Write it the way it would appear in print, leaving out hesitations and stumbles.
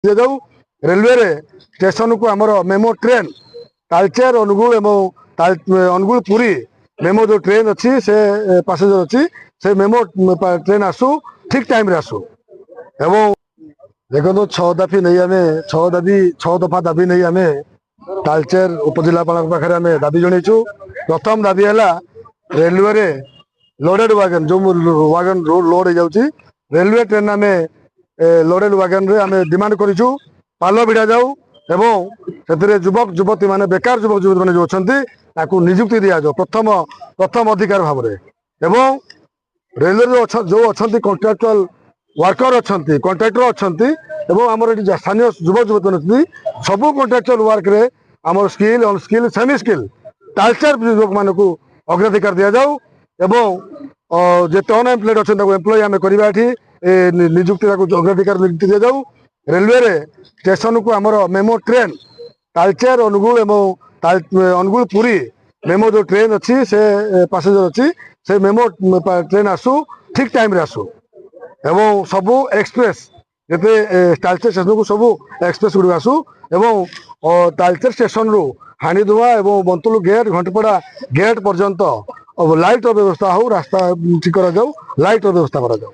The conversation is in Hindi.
दिजाऊ रेलवे रे स्टेशन को आमर memo train Talcher Angul Angul Puri memo जो ट्रेन अच्छी से पैसेंजर अच्छी से मेमो ट्रेन आसू ठीक टाइम रे आसू एवं देखो तो छह दफा दाबी नहीं आम तालचेर उपजिलापाल पाखे आम दाबी जनईचु। प्रथम दाबी है रेलवे रे लोडेड वागन जो वागन लोड हो जाऊँगी रेलवे ट्रेन आम लोडेड वागन रे आम डिमांड करूँ पाल भिड़ा जाऊ एवं से युवक युवती माने बेकार युवक युवती मैंने जो अच्छा निजुक्ति दि जाऊ प्रथम अधिकार भाव में एवं रेलवे जो अच्छा कॉन्ट्राक्चुअल वर्कर अच्छा कॉन्ट्राक्टर अच्छा आमर ये स्थानीय युवक युवती मैंने सबू कॉन्ट्राक्चुअल वर्क रे आमर skill unskilled semi skill Talcher युवक मान अग्राधिकार दि जाऊ एवं जिते अनएम्प्लॉयड अच्छा एम्प्लॉय आम करवा निजुक्ति अग्राधिकार नियुक्ति दि जाऊ। रेलवे रे स्टेशन को आमर memo train Talcher Angul Angul Puri memo जो ट्रेन अच्छी से पैसेंजर अच्छी से मेमो ट्रेन आसू ठीक टाइम रे आसू एवं सबू एक्सप्रेस जिते तालचेर स्टेशन को सबू एक्सप्रेस गुड़ आसू एवं तालचेर स्टेशन रु हाणीधुआ एवं बंतुल गेट घंटपड़ा गेट पर्यंत लाइट व्यवस्था हो रास्ता ठीक करा जाऊ लाइट व्यवस्था करा जाऊ।